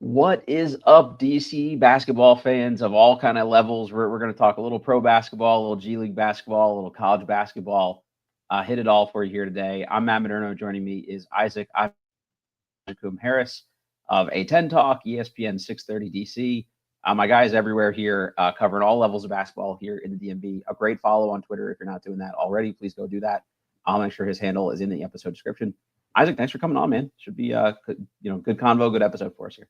What is up, DC basketball fans of all kind of levels? We're going to talk a little pro basketball, a little G League basketball, a little college basketball. Hit it all for you here today. I'm Matt Moderno. Joining me is Agyekum-Harris of A10 Talk, ESPN 630 DC. My guys everywhere here covering all levels of basketball here in the DMV. A great follow on Twitter. If you're not doing that already, please go do that. I'll make sure his handle is in the episode description. Isaac, thanks for coming on, man. Should be good convo, good episode for us here.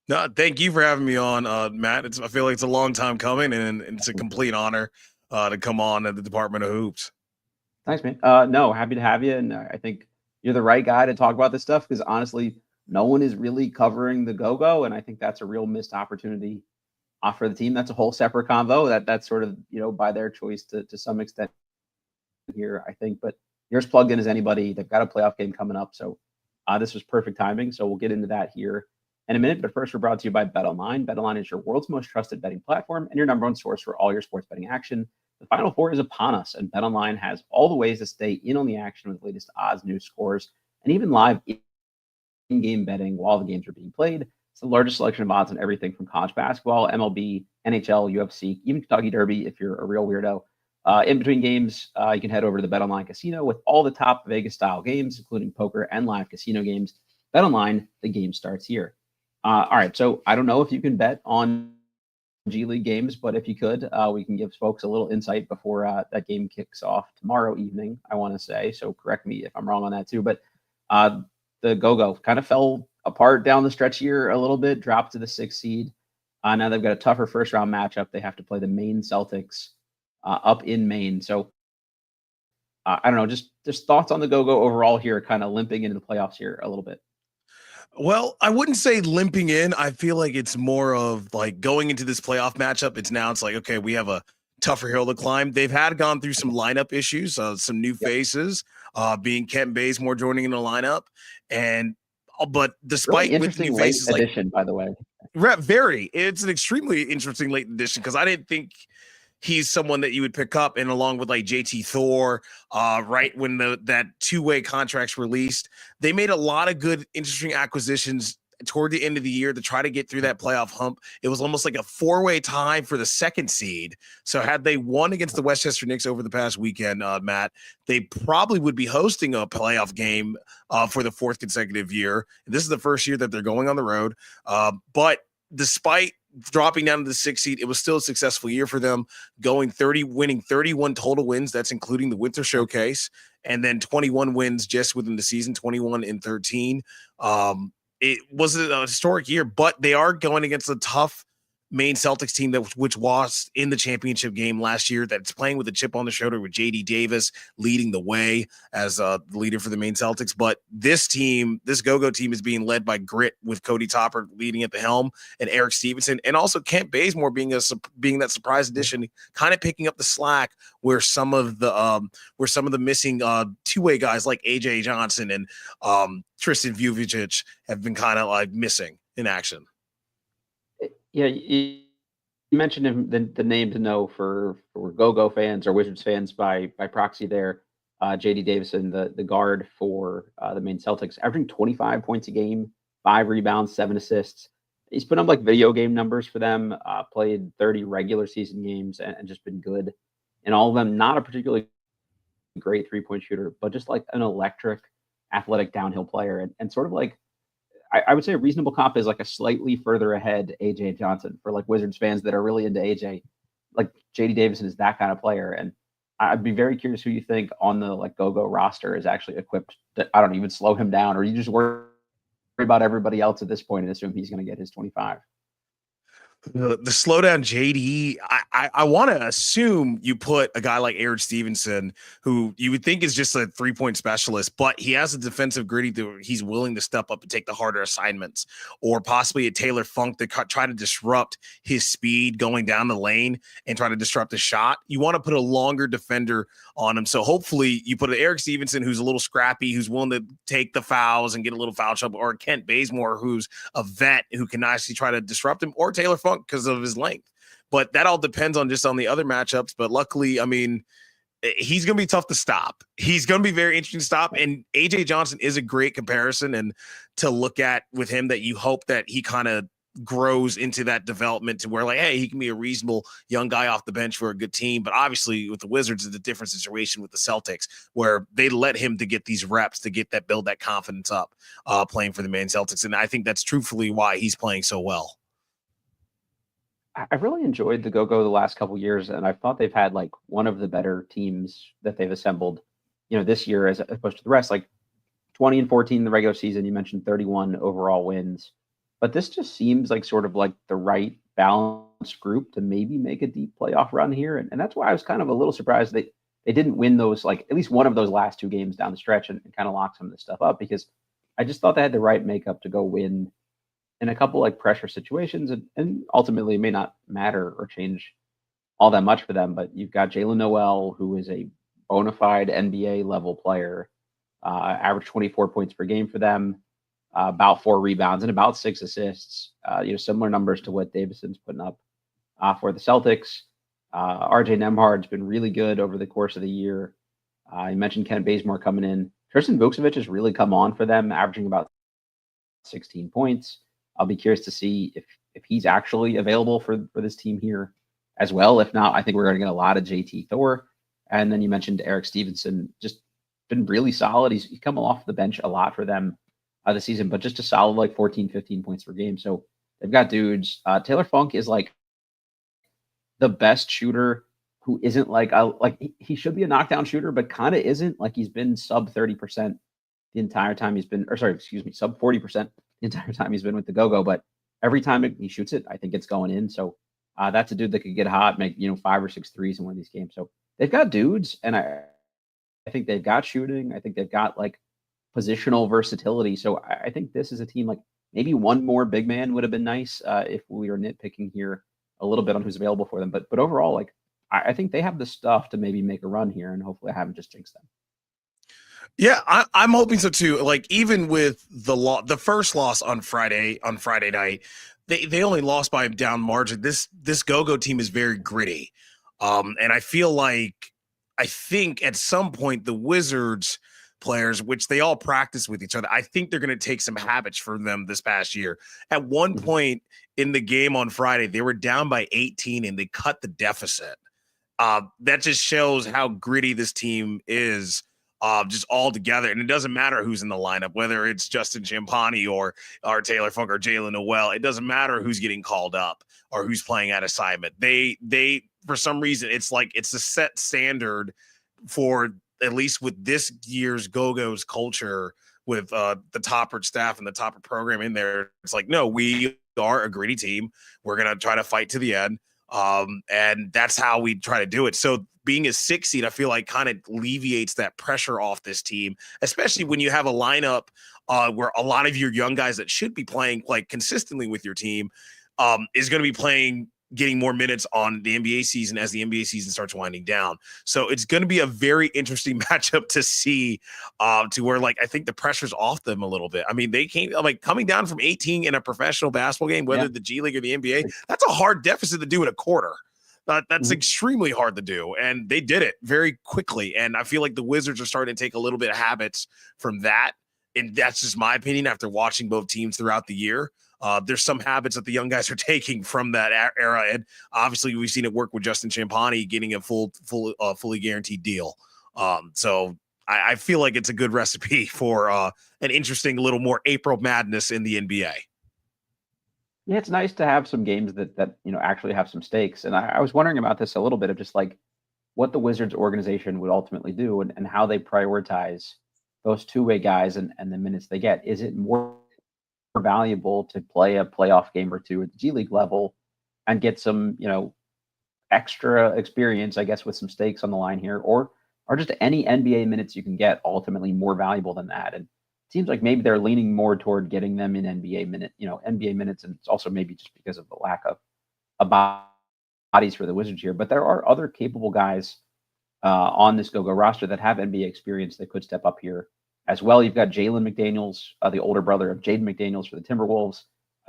No, thank you for having me on, Matt. I feel like it's a long time coming, and it's a complete honor to come on at the Department of Hoops. Thanks, man. No, happy to have you, and I think you're the right guy to talk about this stuff because honestly, no one is really covering the go-go, and I think that's a real missed opportunity for the team. That's a whole separate convo. That's sort of by their choice to some extent here, I think. But you're as plugged in as anybody. They've got a playoff game coming up, so this was perfect timing. So we'll get into that here in a minute, but first, we're brought to you by BetOnline. BetOnline is your world's most trusted betting platform and your number one source for all your sports betting action. The Final Four is upon us, and BetOnline has all the ways to stay in on the action with the latest odds, news, scores, and even live in-game betting while the games are being played. It's the largest selection of odds on everything from college basketball, MLB, NHL, UFC, even Kentucky Derby if you're a real weirdo. In between games, you can head over to the BetOnline Casino with all the top Vegas-style games, including poker and live casino games. BetOnline, the game starts here. All right, so I don't know if you can bet on G League games, but if you could, we can give folks a little insight before that game kicks off tomorrow evening, I want to say. So correct me if I'm wrong on that too. But the Go-Go kind of fell apart down the stretch here a little bit, dropped to the 6th seed. Now they've got a tougher first-round matchup. They have to play the Maine Celtics up in Maine. So I don't know, just thoughts on the Go-Go overall here, kind of limping into the playoffs here a little bit. Well, I wouldn't say limping in. I feel like it's more of like going into this playoff matchup. It's like, okay, we have a tougher hill to climb. They've gone through some lineup issues, some new faces, being Kent Bazemore joining in the lineup. But despite really with new late faces, addition, by the way. It's an extremely interesting late addition because I didn't think he's someone that you would pick up, and along with like JT Thor, right when that two-way contract's released, they made a lot of good, interesting acquisitions toward the end of the year to try to get through that playoff hump. It was almost like a four-way tie for the 2nd seed. So had they won against the Westchester Knicks over the past weekend, Matt, they probably would be hosting a playoff game for the 4th consecutive year. This is the first year that they're going on the road. But despite dropping down to the 6th seed, it was still a successful year for them, winning 31 total wins. That's including the Winter Showcase, and then 21 wins just within the season, 21 and 13. It was a historic year, but they are going against a tough Maine Celtics team which lost in the championship game last year, that's playing with a chip on the shoulder with JD Davis leading the way as the leader for the Maine Celtics. But this Go-Go team is being led by grit with Cody Topper leading at the helm and Eric Stevenson, and also Kent Bazemore being that surprise addition, kind of picking up the slack where some of the missing two-way guys like AJ Johnson and Tristan Vujicic have been kind of like missing in action. Yeah, you mentioned him, the name to know for Go-Go fans or Wizards fans by proxy there. JD Davison, the guard for the Maine Celtics, averaging 25 points a game, 5 rebounds, 7 assists. He's put up like video game numbers for them, played 30 regular season games and just been good in all of them. Not a particularly great 3-point shooter, but just like an electric, athletic downhill player and sort of like, I would say a reasonable comp is like a slightly further ahead AJ Johnson for like Wizards fans that are really into AJ. Like JD Davison is that kind of player, and I'd be very curious who you think on the like Go-Go roster is actually equipped to, I don't even slow him down, or you just worry about everybody else at this point and assume he's going to get his 25. The slowdown JD, I want to assume you put a guy like Eric Stevenson, who you would think is just a 3-point specialist, but he has a defensive gritty that he's willing to step up and take the harder assignments, or possibly a Taylor Funk to try to disrupt his speed going down the lane and try to disrupt the shot. You want to put a longer defender on him. So hopefully you put an Eric Stevenson who's a little scrappy, who's willing to take the fouls and get a little foul trouble, or Kent Bazemore who's a vet who can actually try to disrupt him, or Taylor Funk because of his length. But that all depends on the other matchups. But luckily, I mean, he's going to be tough to stop. He's going to be very interesting to stop. And AJ Johnson is a great comparison and to look at with him, that you hope that he kind of grows into that development to where, like, hey, he can be a reasonable young guy off the bench for a good team. But obviously with the Wizards, it's a different situation with the Celtics, where they let him to get these reps to get that, build that confidence up playing for the Maine Celtics. And I think that's truthfully why he's playing so well. I've really enjoyed the Go-Go the last couple years, and I thought they've had like one of the better teams that they've assembled, this year as opposed to the rest. Like 20-14 in the regular season, you mentioned 31 overall wins, but this just seems like sort of like the right balanced group to maybe make a deep playoff run here, and that's why I was kind of a little surprised they didn't win those, like at least one of those last two games down the stretch and kind of lock some of this stuff up, because I just thought they had the right makeup to go win in a couple like pressure situations, and ultimately it may not matter or change all that much for them. But you've got Jalen Noel, who is a bona fide NBA level player, averaged 24 points per game for them, about 4 rebounds and about 6 assists. Similar numbers to what Davison's putting up for the Celtics. RJ Nembhard's been really good over the course of the year. You mentioned Kent Bazemore coming in. Tristan Vukcevic has really come on for them, averaging about 16 points. I'll be curious to see if he's actually available for this team here as well. If not, I think we're going to get a lot of JT Thor. And then you mentioned Eric Stevenson, just been really solid. He's come off the bench a lot for them this season, but just a solid like 14, 15 points per game. So they've got dudes. Taylor Funk is like the best shooter who isn't like he should be a knockdown shooter, but kind of isn't. Like he's been sub 30% the entire time he's been, sub 40% the entire time he's been with the Go-Go. But every time he shoots it, I think it's going in. So that's a dude that could get hot, make 5 or 6 threes in one of these games. So they've got dudes, and I think they've got shooting. I think they've got like positional versatility. So I think this is a team, like maybe one more big man would have been nice if we were nitpicking here a little bit on who's available for them. But overall, like I think they have the stuff to maybe make a run here, and hopefully I haven't just jinxed them. Yeah, I'm hoping so too. Like even with the first loss on Friday night, they only lost by a down margin. This Go-Go team is very gritty, and I think at some point the Wizards players, which they all practice with each other, I think they're going to take some habits from them this past year. At one point in the game on Friday, they were down by 18 and they cut the deficit. That just shows how gritty this team is. Just all together. And it doesn't matter who's in the lineup, whether it's Justin Champagnie or Taylor Funk or Jalen Noel. It doesn't matter who's getting called up or who's playing at assignment. They for some reason, it's like it's a set standard for, at least with this year's Go-Go's culture, with the Topper staff and the Topper program in there. It's like, no, we are a gritty team. We're going to try to fight to the end. And that's how we try to do it. So being a 6 seed, I feel like kind of alleviates that pressure off this team, especially when you have a lineup where a lot of your young guys that should be playing like consistently with your team is going to be getting more minutes on the NBA season as the NBA season starts winding down. So it's going to be a very interesting matchup to see to where, like, I think the pressure's off them a little bit. I mean, they came like coming down from 18 in a professional basketball game, whether the G League or the NBA, that's a hard deficit to do in a quarter. That's extremely hard to do. And they did it very quickly. And I feel like the Wizards are starting to take a little bit of habits from that. And that's just my opinion after watching both teams throughout the year. There's some habits that the young guys are taking from that era. And obviously we've seen it work with Justin Champagnie getting a fully guaranteed deal. So I feel like it's a good recipe for an interesting little more April madness in the NBA. Yeah, it's nice to have some games that actually have some stakes. And I was wondering about this a little bit, of just like what the Wizards organization would ultimately do and how they prioritize those two-way guys and the minutes they get. Is it more valuable to play a playoff game or two at the G League level and get some, extra experience, I guess, with some stakes on the line here, or are just any NBA minutes you can get ultimately more valuable than that? And it seems like maybe they're leaning more toward getting them in NBA minutes, and it's also maybe just because of the lack of bodies for the Wizards here. But there are other capable guys on this Go-Go roster that have NBA experience that could step up here as well. You've got Jalen McDaniels, the older brother of Jaden McDaniels for the Timberwolves.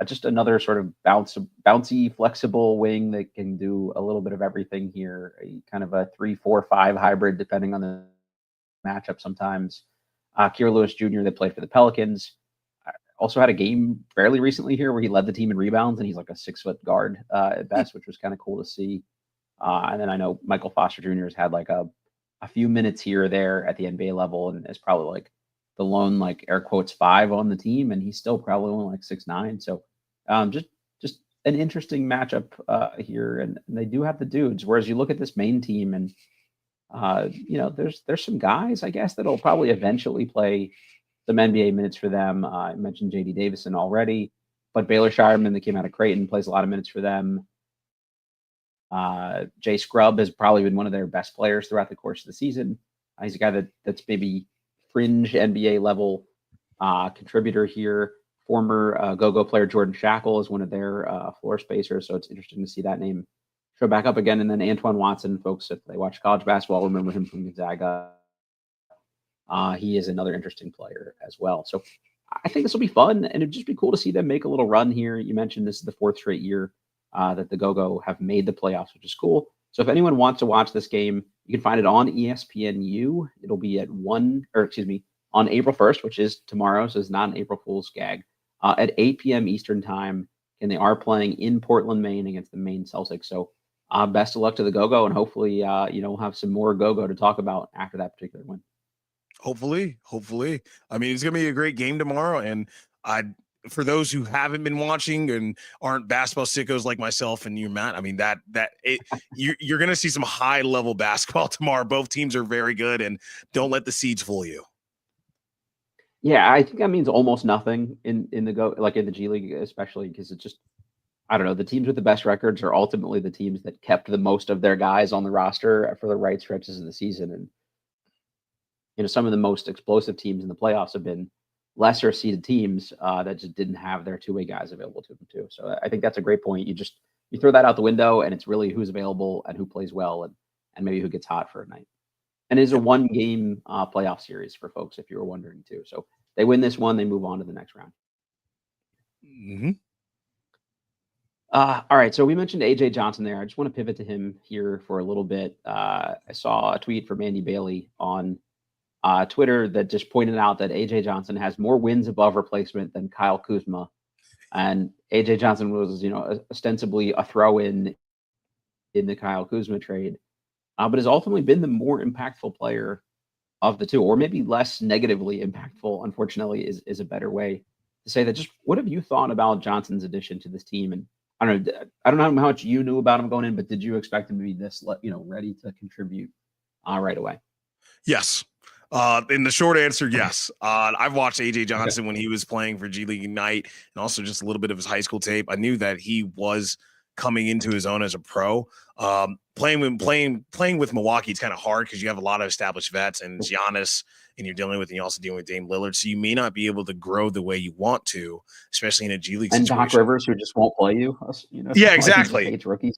just another sort of bouncy, flexible wing that can do a little bit of everything here. Kind of a 3-4-5 hybrid, depending on the matchup sometimes. Kira Lewis Jr., that played for the Pelicans, also had a game fairly recently here where he led the team in rebounds, and he's like a 6-foot guard at best, which was kind of cool to see. And then I know Michael Foster Jr. has had like a few minutes here or there at the NBA level, and is probably like the lone, like, air quotes 5 on the team, and he's still probably only like 6'9". So just an interesting matchup here, and they do have the dudes. Whereas you look at this Maine team, and there's some guys, I guess, that'll probably eventually play some NBA minutes for them. I mentioned J.D. Davison already, but Baylor Shireman, that came out of Creighton, plays a lot of minutes for them. Jay Scrubb has probably been one of their best players throughout the course of the season. He's a guy that's maybe fringe NBA level contributor here. Former go-go player Jordan Shackle is one of their floor spacers, so it's interesting to see that name show back up again. And then Antoine Watson, folks, if they watch college basketball, remember him from Gonzaga. He is another interesting player as well. So I think this will be fun, and it'd just be cool to see them make a little run here. You mentioned this is the 4th straight year that the Go-Go have made the playoffs, which is cool. So if anyone wants to watch this game, you can find it on ESPNU. It'll be at on April 1st, which is tomorrow, so it's not an April Fool's gag, at 8 p.m. Eastern time, and they are playing in Portland, Maine against the Maine Celtics. So best of luck to the Go-Go, and hopefully, we'll have some more Go-Go to talk about after that particular win. Hopefully. I mean, it's going to be a great game tomorrow, and for those who haven't been watching and aren't basketball sickos like myself and you, Matt, I mean, you're going to see some high-level basketball tomorrow. Both teams are very good, and don't let the seeds fool you. Yeah, I think that means almost nothing in the G League, especially because it's just, I don't know, the teams with the best records are ultimately the teams that kept the most of their guys on the roster for the right stretches of the season. And some of the most explosive teams in the playoffs have been lesser seeded teams that just didn't have their two-way guys available to them too. So I think that's a great point. You throw that out the window, and it's really who's available and who plays well, and maybe who gets hot for a night. And it is a 1-game playoff series for folks, if you were wondering too. So they win this one, they move on to the next round. Mm-hmm. All right, so we mentioned AJ Johnson there. I just want to pivot to him here for a little bit. I saw a tweet from Andy Bailey on Twitter that just pointed out that AJ Johnson has more wins above replacement than Kyle Kuzma. And AJ Johnson was, ostensibly a throw-in in the Kyle Kuzma trade, but has ultimately been the more impactful player of the two, or maybe less negatively impactful, unfortunately, is a better way to say that. Just what have you thought about Johnson's addition to this team? And I don't know how much you knew about him going in, but did you expect him to be this, ready to contribute right away? Yes. In the short answer, yes. I've watched AJ Johnson when he was playing for G League Ignite, and also just a little bit of his high school tape. I knew that he was coming into his own as a pro. Playing with Milwaukee, it's kind of hard because you have a lot of established vets, and it's Giannis, and you're also dealing with Dame Lillard, so you may not be able to grow the way you want to, especially in a G League situation. And Doc Rivers, who just won't play you. Yeah, exactly. Hates rookies.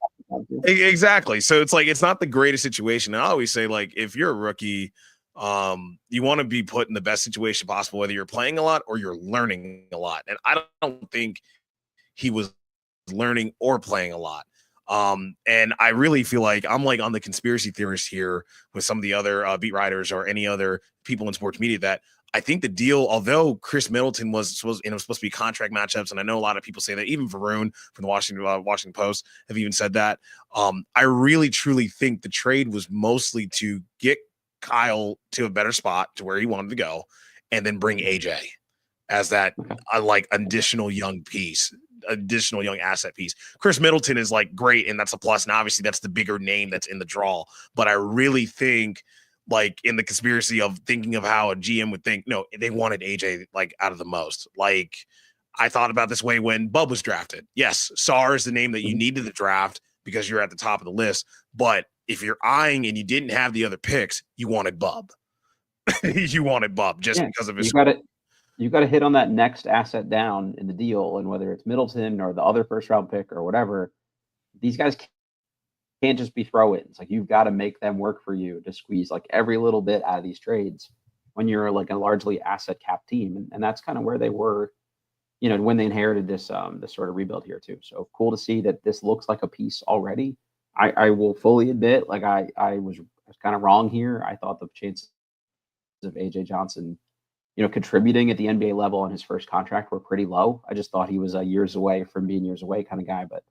Exactly. So it's not the greatest situation. And I always say, like, if you're a rookie, you want to be put in the best situation possible, whether you're playing a lot or you're learning a lot. And I don't think he was learning or playing a lot. And I really feel like I'm like on the conspiracy theorist here with some of the other beat writers or any other people in sports media, that I think the deal, although Chris Middleton was supposed to be contract matchups, and I know a lot of people say that, even Varun from the Washington Post have even said that. I really truly think the trade was mostly to get Kyle to a better spot to where he wanted to go, and then bring AJ as that additional young asset piece. Chris Middleton is like great, and that's a plus, and obviously that's the bigger name that's in the draw. But I really think, like, in the conspiracy of thinking of how a GM would think, no, they wanted AJ like out of the most. Like, I thought about this way when Bub was drafted. Yes, Sarr is the name that you needed to draft because you're at the top of the list, but if you're eyeing and you didn't have the other picks, you wanted Bub. You wanted Bub because of his. You got to hit on that next asset down in the deal, and whether it's Middleton or the other first round pick or whatever, these guys can't just be throw-ins. Like, you've got to make them work for you to squeeze like every little bit out of these trades when you're like a largely asset cap team, and that's kind of where they were, when they inherited this sort of rebuild here too. So cool to see that this looks like a piece already. I will fully admit, like I was kind of wrong here. I thought the chances of AJ Johnson, contributing at the NBA level on his first contract were pretty low. I just thought he was years away from being years away kind of guy, but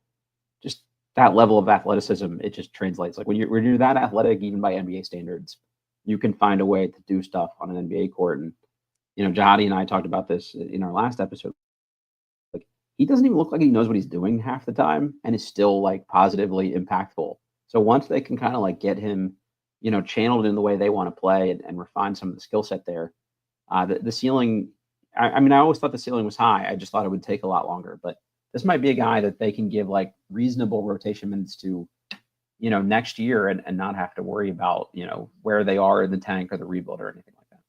just that level of athleticism, it just translates. Like when you're that athletic, even by NBA standards, you can find a way to do stuff on an NBA court. And Jihadi and I talked about this in our last episode. Like he doesn't even look like he knows what he's doing half the time, and is still like positively impactful. So once they can kind of like get him, channeled in the way they want to play and refine some of the skill set there, the ceiling. I mean, I always thought the ceiling was high. I just thought it would take a lot longer, but this might be a guy that they can give like reasonable rotation minutes to, next year and not have to worry about, where they are in the tank or the rebuild or anything like that.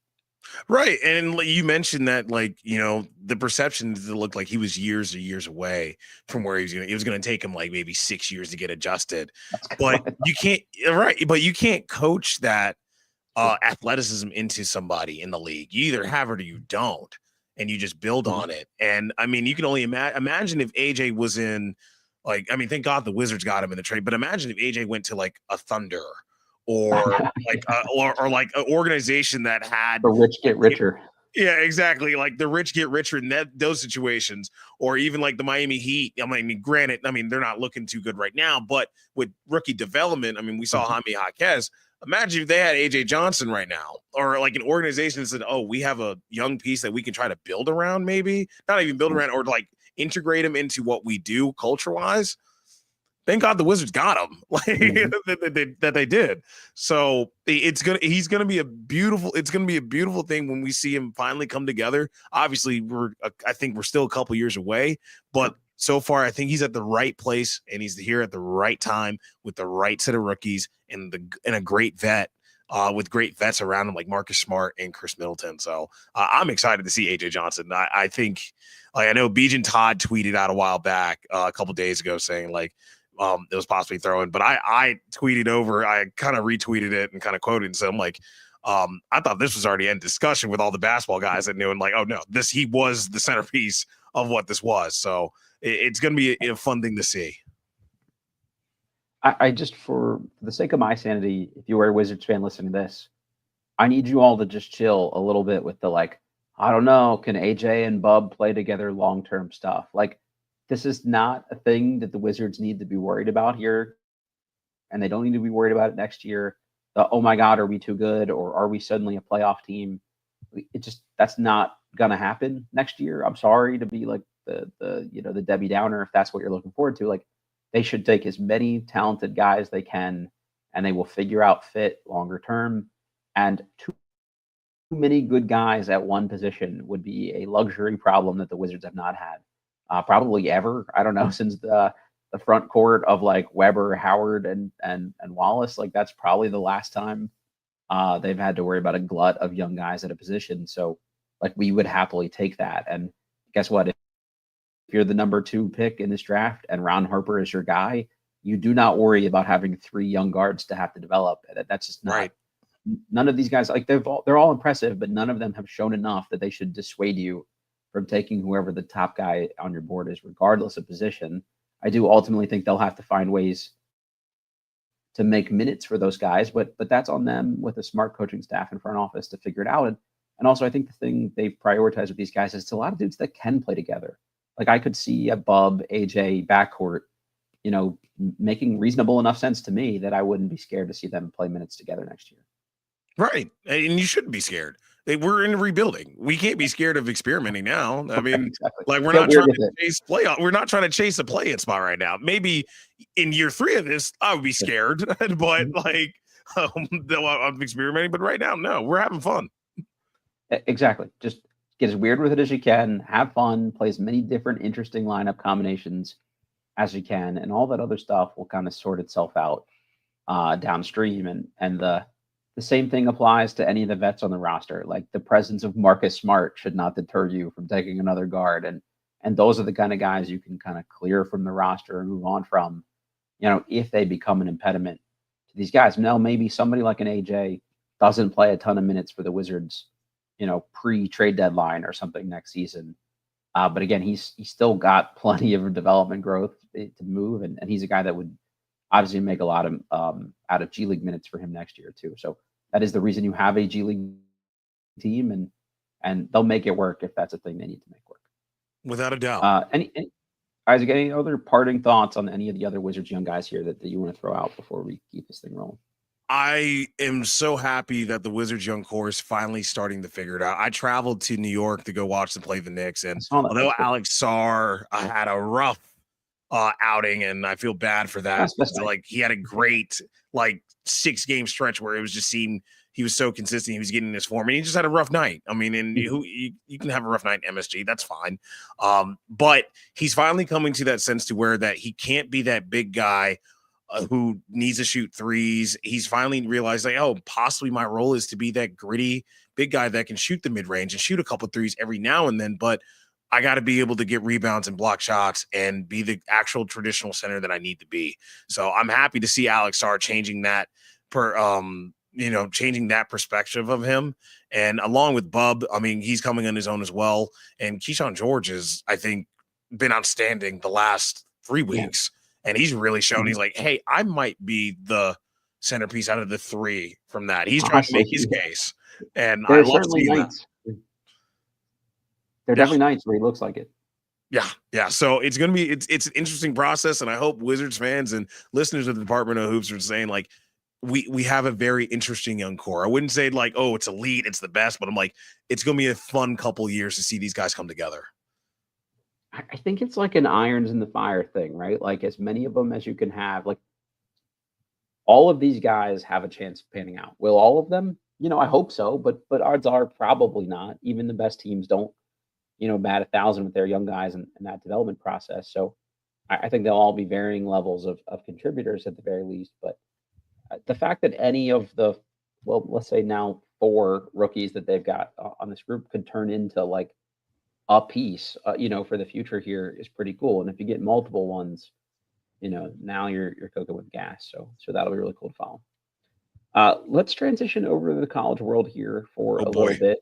Right. And you mentioned that, like, the perception looked like he was years or years away from where it was going to take him like maybe 6 years to get adjusted. But you can't, right. But you can't coach that athleticism into somebody in the league. You either have it or you don't, and you just build on it. And I mean, you can only imagine if AJ was in, like, I mean, thank God the Wizards got him in the trade, but imagine if AJ went to like a Thunder or like or like an organization that had the rich get richer. Yeah, exactly. Like the rich get richer in those situations, or even like the Miami Heat. I mean, granted, they're not looking too good right now, but with rookie development, I mean, we saw Jaime Jaquez. Imagine if they had AJ Johnson right now, or like an organization that said, "Oh, we have a young piece that we can try to build around. Maybe not even build around, or like integrate him into what we do culture wise." Thank God the Wizards got him, like that they did. So it's gonna be a beautiful thing when we see him finally come together. Obviously, I think we're still a couple years away, but so far I think he's at the right place and he's here at the right time with the right set of rookies and a great vet. With great vets around him like Marcus Smart and Chris Middleton. So I'm excited to see AJ Johnson. I think, like, I know Bijan Todd tweeted out a while back, a couple days ago, saying like, it was possibly throwing, but I tweeted over, I kind of retweeted it and kind of quoted and said, I'm like, I thought this was already in discussion with all the basketball guys that knew, and like, oh no, he was the centerpiece of what this was. So it's going to be a fun thing to see. I just, for the sake of my sanity, if you are a Wizards fan listening to this, I need you all to just chill a little bit with the, like, I don't know, can AJ and Bub play together long-term stuff? Like, this is not a thing that the Wizards need to be worried about here, and they don't need to be worried about it next year. Oh my God, are we too good, or are we suddenly a playoff team? That's not gonna happen next year. I'm sorry to be like the Debbie Downer if that's what you're looking forward to. Like, they should take as many talented guys they can, and they will figure out fit longer term. And too many good guys at one position would be a luxury problem that the Wizards have not had. Probably ever. I don't know, since the front court of like Weber, Howard, and Wallace. Like, that's probably the last time they've had to worry about a glut of young guys at a position. So like, we would happily take that. And guess what? If you're the number 2 pick in this draft and Ron Harper is your guy, you do not worry about having 3 young guards to have to develop. That's just not right. None of these guys, like, they're all impressive, but none of them have shown enough that they should dissuade you from taking whoever the top guy on your board is, regardless of position. I do ultimately think they'll have to find ways to make minutes for those guys, but that's on them with a smart coaching staff and front office to figure it out. And also, I think the thing they've prioritized with these guys is it's a lot of dudes that can play together. Like, I could see a Bub AJ backcourt, making reasonable enough sense to me that I wouldn't be scared to see them play minutes together next year. Right. And you shouldn't be scared. We're in rebuilding. We can't be scared of experimenting now. I mean, exactly. Like, we're not trying to chase playoff. We're not trying to chase a play-in spot right now. Maybe in year 3 of this, I would be scared, but like, I'm experimenting. But right now, no, we're having fun. Exactly. Just get as weird with it as you can. Have fun. Play as many different interesting lineup combinations as you can, and all that other stuff will kind of sort itself out downstream. And the same thing applies to any of the vets on the roster. Like, the presence of Marcus Smart should not deter you from taking another guard. And those are the kind of guys you can kind of clear from the roster and move on from, if they become an impediment to these guys. Now, maybe somebody like an AJ doesn't play a ton of minutes for the Wizards, pre-trade deadline or something next season. But again, he's still got plenty of development growth to move, and he's a guy that would obviously make a lot of out of G League minutes for him next year too. So that is the reason you have a G League team, and they'll make it work if that's a thing they need to make work. Without a doubt. Isaac, any other parting thoughts on any of the other Wizards young guys here that you want to throw out before we keep this thing rolling? I am so happy that the Wizards young core is finally starting to figure it out. I traveled to New York to go watch them play the Knicks, and although Alex Sarr had a rough outing, and I feel bad for that. Like he had a great 6-game stretch where it was just seemed he was so consistent. He was getting this form, and he just had a rough night. I mean, and you can have a rough night in MSG. That's fine. But he's finally coming to that sense to where that he can't be that big guy who needs to shoot threes. He's finally realized possibly my role is to be that gritty big guy that can shoot the mid-range and shoot a couple threes every now and then, but I got to be able to get rebounds and block shots and be the actual traditional center that I need to be. So I'm happy to see Alex Sarr changing that changing that perspective of him. And along with Bub, I mean, he's coming on his own as well. And Keyshawn George has, I think, been outstanding the last 3 weeks. Yeah. And he's really shown he's like, hey, I might be the centerpiece out of the 3 from that. He's trying to make his case. And I love seeing that. There are definitely nights where he looks like it. Yeah. So it's going to be, it's an interesting process. And I hope Wizards fans and listeners of the Department of Hoops are saying we have a very interesting young core. I wouldn't say it's elite, it's the best, but I'm like, it's going to be a fun couple years to see these guys come together. I think it's like an irons in the fire thing, right? Like as many of them as you can have, all of these guys have a chance of panning out. Will all of them? I hope so, but odds are probably not. Even the best teams don't, bat 1,000 with their young guys in that development process. So I think they'll all be varying levels of contributors at the very least. But the fact that any of the, let's say now 4 rookies that they've got on this group could turn into a piece, for the future here is pretty cool. And if you get multiple ones, now you're cooking with gas. So that'll be really cool to follow. Let's transition over to the college world here for a little bit.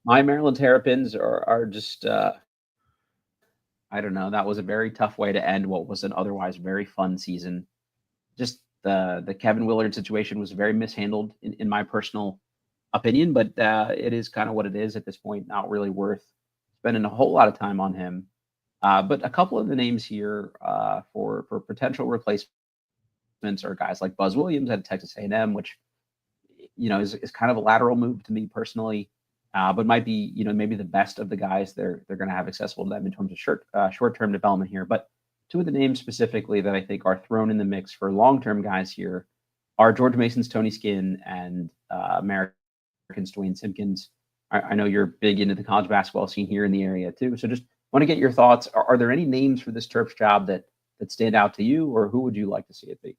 My Maryland Terrapins are just, I don't know. That was a very tough way to end what was an otherwise very fun season. Just the Kevin Willard situation was very mishandled in my personal opinion, but it is kind of what it is at this point. Not really worth spending a whole lot of time on him. But a couple of the names here for potential replacements are guys like Buzz Williams at Texas A&M, which is kind of a lateral move to me personally, but might be maybe the best of the guys they're going to have accessible to them in terms of short-term development here. But 2 of the names specifically that I think are thrown in the mix for long-term guys here are George Mason's Tony Skinn and American's Duane Simpkins. I know you're big into the college basketball scene here in the area too. So just want to get your thoughts. Are there any names for this Terps job that stand out to you, or who would you like to see it be?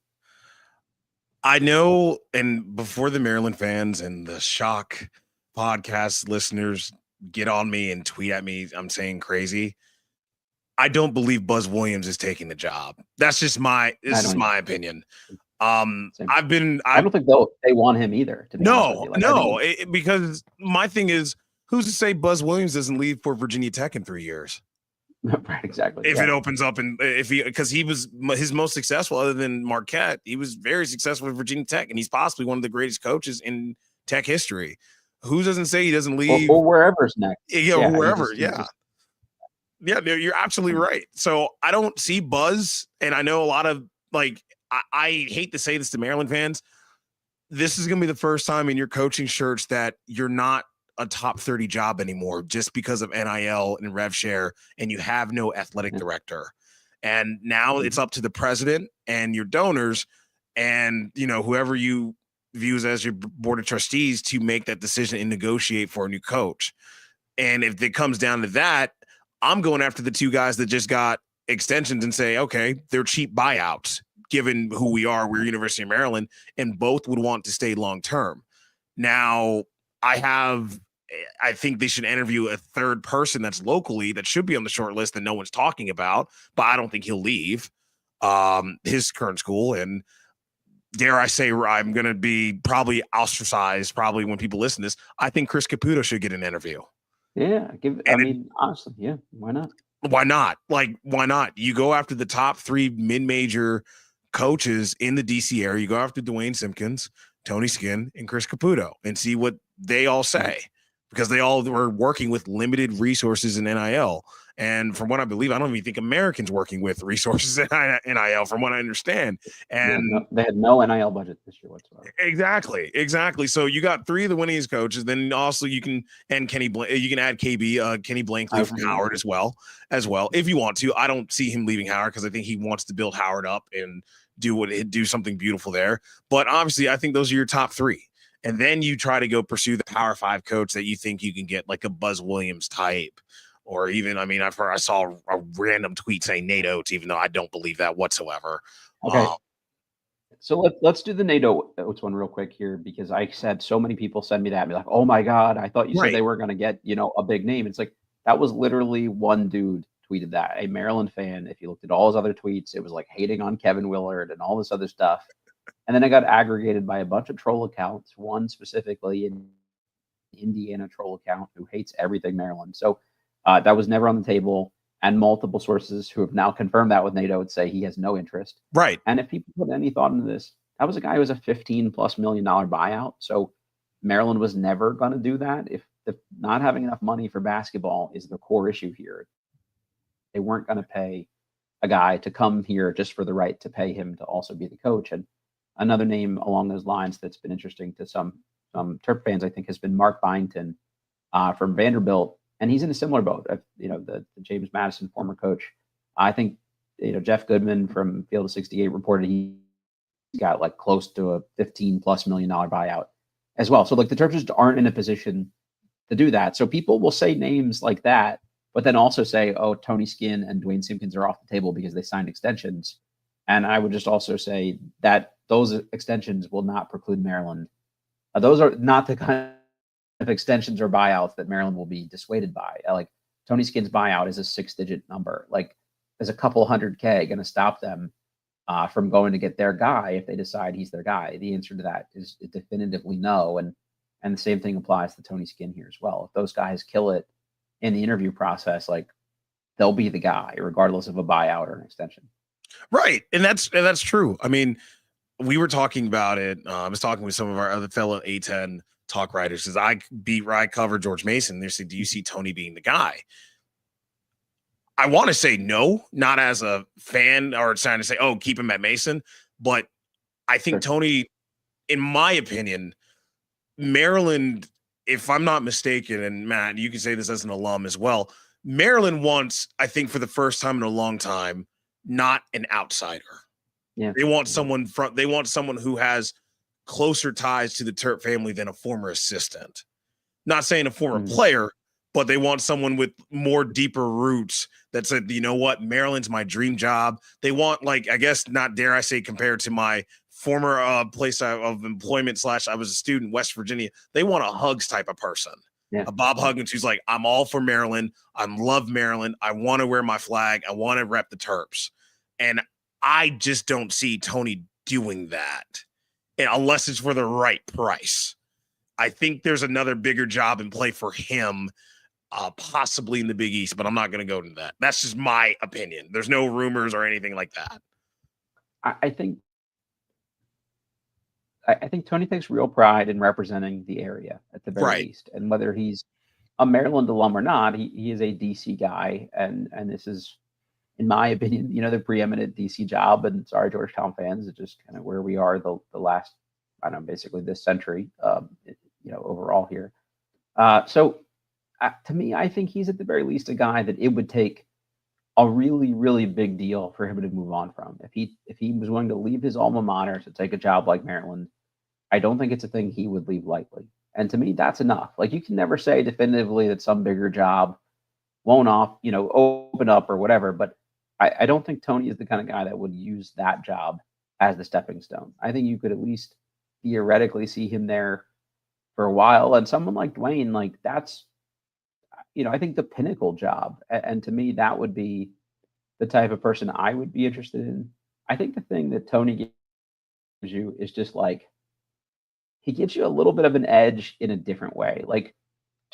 I know, and before the Maryland fans and the Shock podcast listeners get on me and tweet at me, I'm saying crazy. I don't believe Buzz Williams is taking the job. That's just my opinion. I don't think they want him either. To be honest with you. Because my thing is, who's to say Buzz Williams doesn't leave for Virginia Tech in 3 years? Right, exactly. If it opens up, and because he was his most successful, other than Marquette, he was very successful at Virginia Tech, and he's possibly one of the greatest coaches in Tech history. Who doesn't say he doesn't leave or wherever's next? Wherever. Yeah, you're absolutely right. So I don't see Buzz, and I know a lot of I hate to say this to Maryland fans. This is going to be the first time in your coaching search that you're not a top 30 job anymore just because of NIL and rev share, and you have no athletic director. And now it's up to the president and your donors and, whoever you views as your board of trustees to make that decision and negotiate for a new coach. And if it comes down to that, I'm going after the 2 guys that just got extensions and say, okay, they're cheap buyouts given who we are. We're University of Maryland, and both would want to stay long-term. Now, I think they should interview a 3rd person that's locally that should be on the short list that no one's talking about, but I don't think he'll leave his current school. And dare I say, I'm going to be probably ostracized probably when people listen to this. I think Chris Caputo should get an interview. Yeah, I And mean, honestly, yeah, why not? why not? Like, why not? You go after the top three mid-major coaches in the DC area. You go after Duane Simpkins, Tony Skinn, and Chris Caputo, and see what they all Mhm. say, because they all were working with limited resources in NIL. And from what I believe, I don't even think Americans working with resources in NIL, from what I understand. Yeah, And no, they had no NIL budget this year whatsoever. exactly. So you got three of the winningest coaches. Then also you can and you can add Kenny Blankley from Okay, Howard as well if you want to. I don't see him leaving Howard because I think he wants to build Howard up and do something beautiful there. But obviously, I think those are your top three. And then you try to go pursue the Power Five coach that you think you can get, like a Buzz Williams type, or even, I mean, I saw a random tweet saying Nate Oates, even though I don't believe that whatsoever. okay. Uh, So let's do the NATO Oats one real quick here because I said so many people send me that and be like, "Oh my god, I thought you said right. they were going to get a big name." It's like that was literally one dude tweeted that, a Maryland fan. If you looked at all his other tweets, it was like hating on Kevin Willard and all this other stuff. And then it got aggregated by a bunch of troll accounts, one specifically an Indiana troll account who hates everything Maryland. So that was never on the table. And multiple sources who have now confirmed that with NATO would say he has no interest. Right. And if people put any thought into this, that was a guy who was a $15+ million buyout. So Maryland was never going to do that. If not having enough money for basketball is the core issue here, they weren't going to pay a guy to come here just for the right to pay him to also be the coach. And another name along those lines that's been interesting to some Terp fans, I think, has been Mark Byington from Vanderbilt, and he's in a similar boat. The James Madison former coach. I think Jeff Goodman from Field of 68 reported he got like close to a $15+ million buyout as well. So like the Terps just aren't in a position to do that. So people will say names like that, but then also say, oh, Tony Skinn and Duane Simpkins are off the table because they signed extensions. And I would just also say that those extensions will not preclude Maryland. Those are not the kind of extensions or buyouts that Maryland will be dissuaded by. Like Tony Skinn's buyout is a 6-digit number. Like, is a couple $100K going to stop them from going to get their guy if they decide he's their guy? The answer to that is definitively no. And the same thing applies to Tony Skinn here as well. If those guys kill it in the interview process, like they'll be the guy regardless of a buyout or an extension. Right. And that's true. I mean, we were talking about it. I was talking with some of our other fellow A10 talk writers because I cover George Mason. They said, do you see Tony being the guy? I want to say no, not as a fan or trying to say, oh, keep him at Mason. But I think Sure. Tony, in my opinion, Maryland, if I'm not mistaken, and Matt, you can say this as an alum as well, Maryland wants, I think for the first time in a long time, not an outsider. Yeah. They want someone who has closer ties to the Terp family than a former assistant. Not saying a former Mhm. player, but they want someone with more deeper roots that said, you know what, Maryland's my dream job. They want, like, I guess, not dare I say, compared to my former place of employment / I was a student, West Virginia. They want a Hugs type of person. Yeah. A Bob Yeah. Huggins who's like, I'm all for Maryland. I love Maryland. I want to wear my flag. I want to rep the Terps. And I just don't see Tony doing that unless it's for the right price. I think there's another bigger job in play for him, possibly in the Big East, but I'm not going to go into that. That's just my opinion. There's no rumors or anything like that. I think I think Tony takes real pride in representing the area at the very Right. least. And whether he's a Maryland alum or not, he is a DC guy. And this is, in my opinion, the preeminent DC job. And sorry, Georgetown fans, it's just kind of where we are the last, I don't know, basically this century, overall here. So to me, I think he's at the very least a guy that it would take a really, really big deal for him to move on from. If he was willing to leave his alma mater to take a job like Maryland, I don't think it's a thing he would leave lightly. And to me, that's enough. Like you can never say definitively that some bigger job won't open up or whatever. But I don't think Tony is the kind of guy that would use that job as the stepping stone. I think you could at least theoretically see him there for a while. And someone like Duane, like that's, I think the pinnacle job. And to me, that would be the type of person I would be interested in. I think the thing that Tony gives you is just like he gives you a little bit of an edge in a different way. Like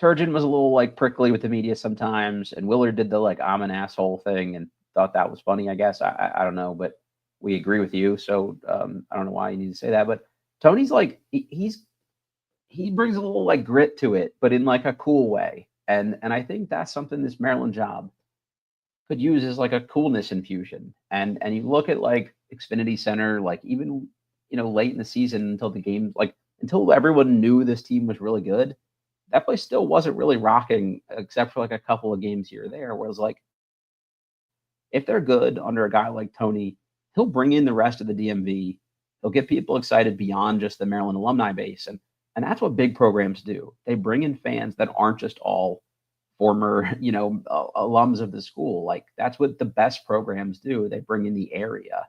Turgeon was a little like prickly with the media sometimes, and Willard did the like I'm an asshole thing and thought that was funny. I guess I don't know, but we agree with you. So I don't know why you need to say that, but Tony's like he brings a little like grit to it, but in like a cool way, and I think that's something this Maryland job could use as like a coolness infusion. And you look at like Xfinity Center, like even late in the season until the game, like until everyone knew this team was really good, that place still wasn't really rocking except for like a couple of games here or there. Whereas like if they're good under a guy like Tony, he'll bring in the rest of the DMV. He'll get people excited beyond just the Maryland alumni base. And that's what big programs do. They bring in fans that aren't just all former, alums of the school. Like that's what the best programs do. They bring in the area.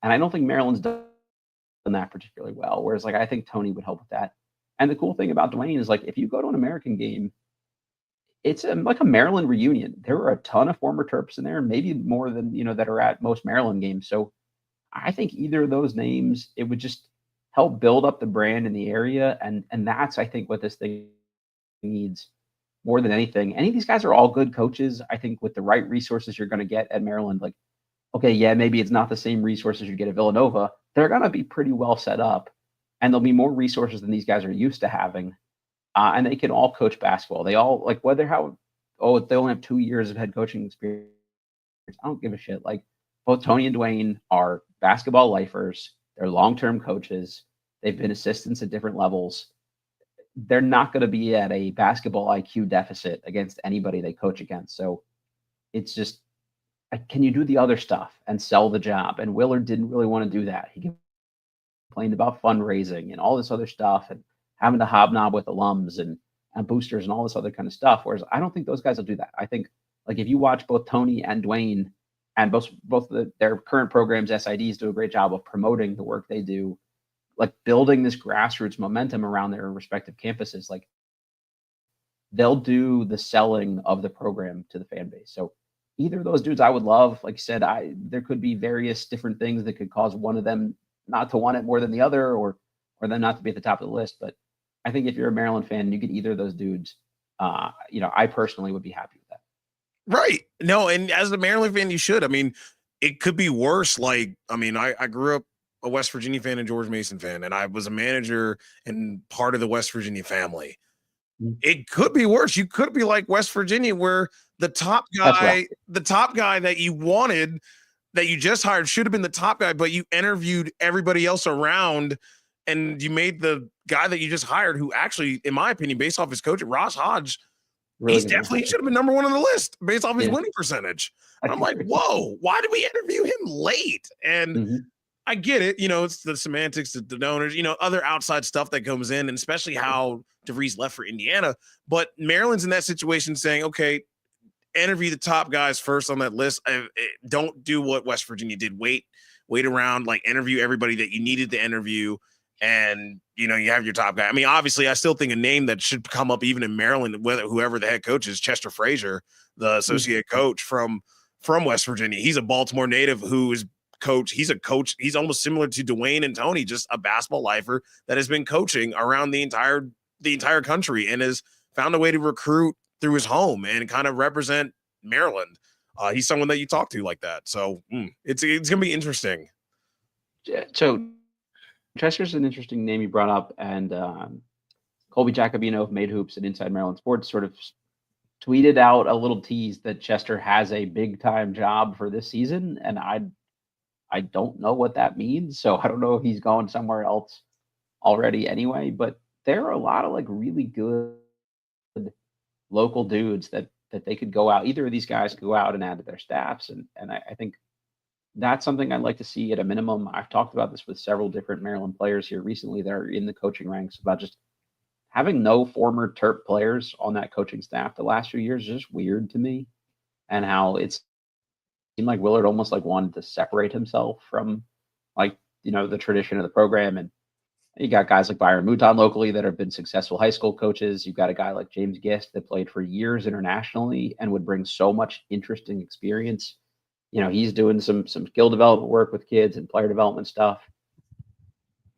And I don't think Maryland's done that particularly well. Whereas like I think Tony would help with that. And the cool thing about Duane is like if you go to an American game, it's like a Maryland reunion. There were a ton of former Terps in there, maybe more than that are at most Maryland games. So I think either of those names, it would just help build up the brand in the area, and that's I think what this thing needs more than anything. Any of these guys are all good coaches. I think with the right resources you're going to get at Maryland, like okay, yeah, maybe it's not the same resources you get at Villanova. They're going to be pretty well set up, and there'll be more resources than these guys are used to having. And they can all coach basketball. They all like they only have 2 years of head coaching experience. I don't give a shit. Like both Tony and Duane are basketball lifers. They're long-term coaches. They've been assistants at different levels. They're not going to be at a basketball IQ deficit against anybody they coach against. So it's just, can you do the other stuff and sell the job? And Willard didn't really want to do that. He complained about fundraising and all this other stuff and having to hobnob with alums and boosters and all this other kind of stuff. Whereas I don't think those guys will do that. I think like if you watch both Tony and Duane and both their current programs, SIDs do a great job of promoting the work they do, like building this grassroots momentum around their respective campuses. Like they'll do the selling of the program to the fan base. So either of those dudes I would love. Like I said, there could be various different things that could cause one of them not to want it more than the other, or them not to be at the top of the list. But I think if you're a Maryland fan and you get either of those dudes, I personally would be happy with that. Right. No, and as a Maryland fan, you should. I mean, it could be worse. Like, I mean, I grew up a West Virginia fan and George Mason fan, and I was a manager and part of the West Virginia family. Mm-hmm. It could be worse. You could be like West Virginia, where the top guy that you wanted, that you just hired, should have been the top guy, but you interviewed everybody else around, and you made the guy that you just hired, who actually, in my opinion, based off his coach, Ross Hodge, he should have been number one on the list based off his winning percentage. And I'm like, whoa, why did we interview him late? And I get it. It's the semantics, the donors, other outside stuff that comes in, and especially how DeVries left for Indiana. But Maryland's in that situation saying, okay, interview the top guys first on that list. Don't do what West Virginia did. Wait around, like interview everybody that you needed to interview. And, you have your top guy. I mean, obviously, I still think a name that should come up even in Maryland, whoever the head coach is, Chester Frazier, the associate coach from West Virginia. He's a Baltimore native who is coach. He's a coach. He's almost similar to Duane and Tony, just a basketball lifer that has been coaching around the entire country and has found a way to recruit through his home and kind of represent Maryland. He's someone that you talk to like that. So it's going to be interesting. So Chester's an interesting name you brought up, and Colby Jacobino of Made Hoops and Inside Maryland Sports sort of tweeted out a little tease that Chester has a big time job for this season, and I don't know what that means. So I don't know if he's going somewhere else already anyway, but there are a lot of like really good local dudes that they could go out. Either of these guys could go out and add to their staffs, and I think that's something I'd like to see at a minimum. I've talked about this with several different Maryland players here recently that are in the coaching ranks about just having no former Terp players on that coaching staff the last few years is just weird to me, and how it seemed like Willard almost like wanted to separate himself from like, the tradition of the program. And you got guys like Byron Mouton locally that have been successful high school coaches. You've got a guy like James Gist that played for years internationally and would bring so much interesting experience. He's doing some skill development work with kids and player development stuff.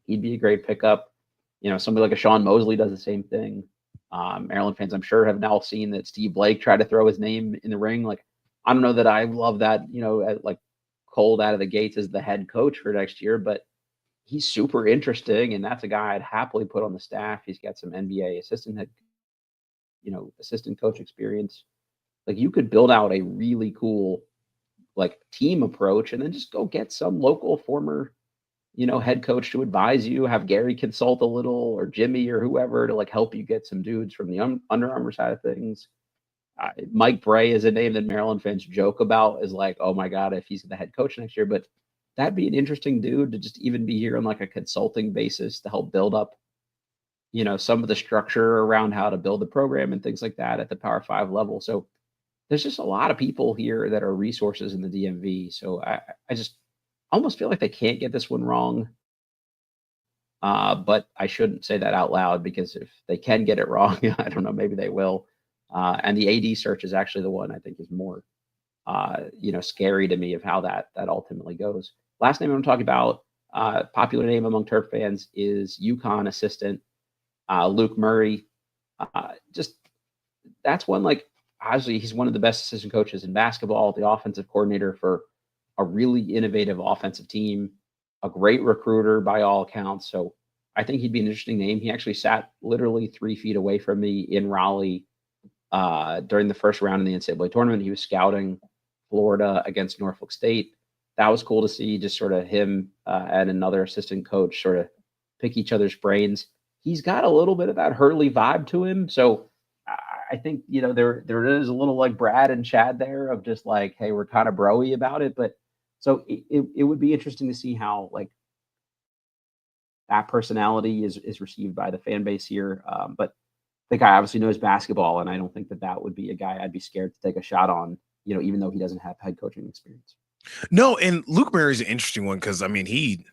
He'd be a great pickup. Somebody like a Sean Mosley does the same thing. Maryland fans, I'm sure, have now seen that Steve Blake tried to throw his name in the ring. Like, I don't know that I love that, like cold out of the gates as the head coach for next year, but he's super interesting, and that's a guy I'd happily put on the staff. He's got some NBA assistant coach experience. Like, you could build out a really cool like team approach and then just go get some local former head coach to advise you, have Gary consult a little, or Jimmy or whoever, to like help you get some dudes from the Under Armour side of things. Mike Bray is a name that Maryland fans joke about, is like, oh my God, if he's the head coach next year. But that'd be an interesting dude to just even be here on like a consulting basis to help build up, some of the structure around how to build the program and things like that at the Power 5 level. So there's just a lot of people here that are resources in the DMV. So I just almost feel like they can't get this one wrong. But I shouldn't say that out loud, because if they can get it wrong, I don't know, maybe they will. And the AD search is actually the one I think is more, scary to me of how that ultimately goes. Last name I'm talking about, popular name among Terp fans, is UConn assistant Luke Murray. Just that's one, like, obviously he's one of the best assistant coaches in basketball, the offensive coordinator for a really innovative offensive team, a great recruiter by all accounts. So I think he'd be an interesting name. He actually sat literally 3 feet away from me in Raleigh during the first round in the NCAA tournament. He was scouting Florida against Norfolk State. That was cool to see, just sort of him and another assistant coach sort of pick each other's brains. He's got a little bit of that Hurley vibe to him. So I think, there is a little like Brad and Chad there of just like, hey, we're kind of broy about it. But so it would be interesting to see how like that personality is received by the fan base here. But the guy obviously knows basketball, and I don't think that would be a guy I'd be scared to take a shot on, even though he doesn't have head coaching experience. No, and Luke Murray's an interesting one because, I mean,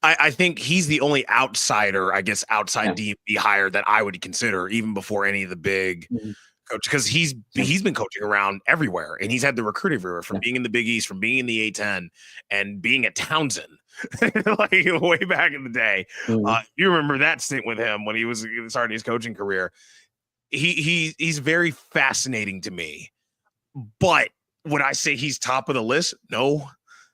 I think he's the only outsider, I guess, outside DMV hire that I would consider, even before any of the big coach, because he's been coaching around everywhere, and he's had the recruit everywhere, from being in the Big East, from being in the A10, and being at Townsend, like way back in the day. You remember that stint with him when he was starting his coaching career. He's very fascinating to me, but would I say he's top of the list? No.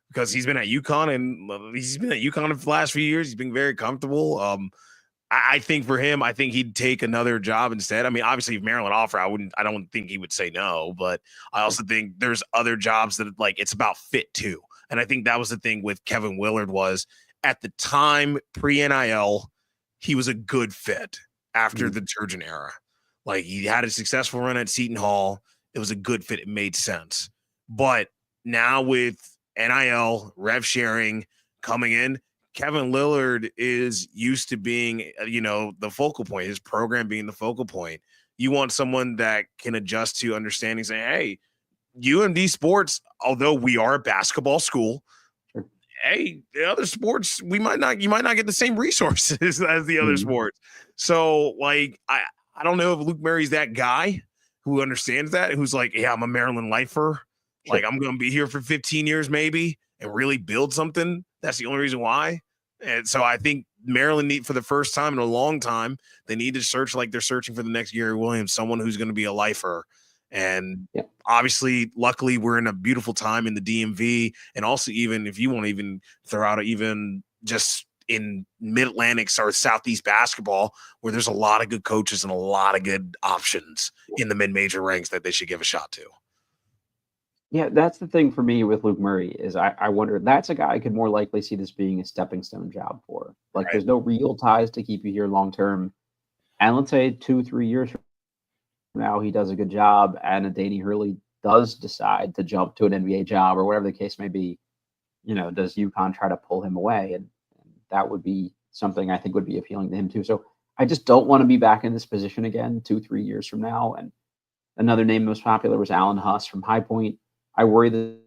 Because he's been at UConn, and for the last few years. He's been very comfortable. I think for him, I think he'd take another job instead. I mean, obviously, if Maryland offer, I don't think he would say no. But I also think there's other jobs that, like, it's about fit too. And I think that was the thing with Kevin Willard, was at the time pre-NIL, he was a good fit after the Turgeon era. Like, he had a successful run at Seton Hall. It was a good fit. It made sense. But now with NIL, rev sharing coming in, Kevin Lillard is used to being, the focal point, his program being the focal point. You want someone that can adjust to understanding, saying, hey, UMD sports, although we are a basketball school, hey, the other sports, you might not get the same resources as the other sports. So, like, I don't know if Luke Murray's that guy who understands that, who's like, yeah, I'm a Maryland lifer. Like, I'm going to be here for 15 years maybe and really build something. That's the only reason why. And so I think Maryland for the first time in a long time, they need to search like they're searching for the next Gary Williams, someone who's going to be a lifer. And obviously, luckily, we're in a beautiful time in the DMV. And also, even if you want to even throw out even just in Mid-Atlantic or Southeast basketball, where there's a lot of good coaches and a lot of good options in the mid-major ranks that they should give a shot to. Yeah, that's the thing for me with Luke Murray, is I wonder, that's a guy I could more likely see this being a stepping stone job for. Like, there's no real ties to keep you here long term. And let's say 2-3 years from now, he does a good job, and Danny Hurley does decide to jump to an NBA job or whatever the case may be. Does UConn try to pull him away? And that would be something I think would be appealing to him too. So I just don't want to be back in this position again 2-3 years from now. And another name that was popular was Alan Huss from High Point. I worry the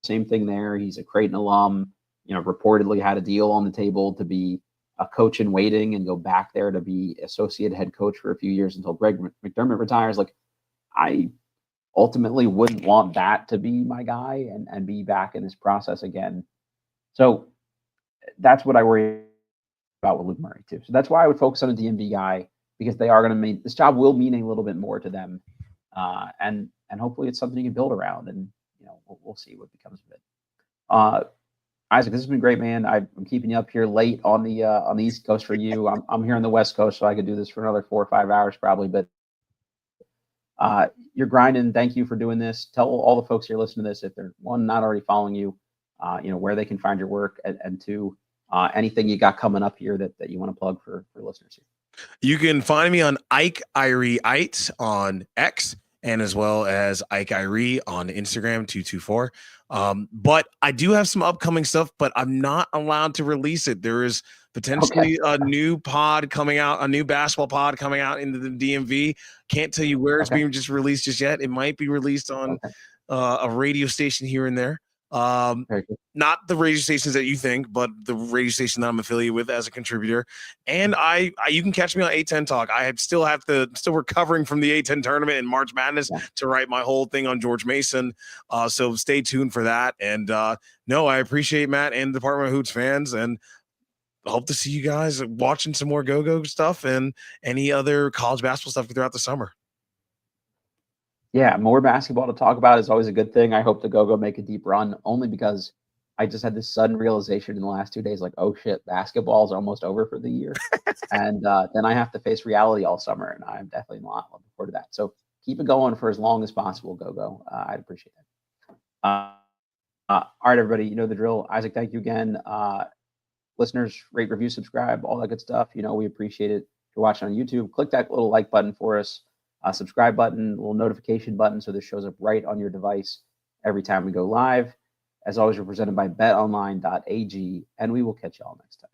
same thing there. He's a Creighton alum, reportedly had a deal on the table to be a coach in waiting and go back there to be associate head coach for a few years until Greg McDermott retires. Like, I ultimately wouldn't want that to be my guy and be back in this process again. So that's what I worry about with Luke Murray too. So that's why I would focus on a DMV guy. because they are going to mean this job will mean a little bit more to them, and hopefully it's something you can build around, and we'll see what becomes of it. Isaac, this has been great, man. I'm keeping you up here late on the East Coast for you. I'm here on the West Coast, so I could do this for another 4 or 5 hours probably. But you're grinding. Thank you for doing this. Tell all the folks here listening to this, if they're one, not already following you, where they can find your work, and two, anything you got coming up here that you want to plug for listeners here. You can find me on Ike Irie on X, and as well as Ike Irie on Instagram 224. But I do have some upcoming stuff, but I'm not allowed to release it. There is potentially a new pod coming out, a new basketball pod coming out into the DMV. Can't tell you where it's being just released just yet. It might be released on a radio station here and there. Not the radio stations that you think, but the radio station that I'm affiliated with as a contributor. And you can catch me on A10 Talk. I still recovering from the A10 tournament in March Madness to write my whole thing on George Mason. So stay tuned for that. And no, I appreciate Matt and the Department of Hoops fans, and hope to see you guys watching some more go-go stuff and any other college basketball stuff throughout the summer. Yeah, more basketball to talk about is always a good thing. I hope the Go-Go make a deep run, only because I just had this sudden realization in the last 2 days, like, oh shit, basketball is almost over for the year. And then I have to face reality all summer, and I'm definitely not looking forward to that. So keep it going for as long as possible, Go-Go. I'd appreciate that. All right, everybody, you know the drill. Isaac, thank you again. Listeners, rate, review, subscribe, all that good stuff. We appreciate it. If you're watching on YouTube, click that little like button for us. Subscribe button, little notification button, so this shows up right on your device every time we go live. As always, we're presented by betonline.ag, and we will catch you all next time.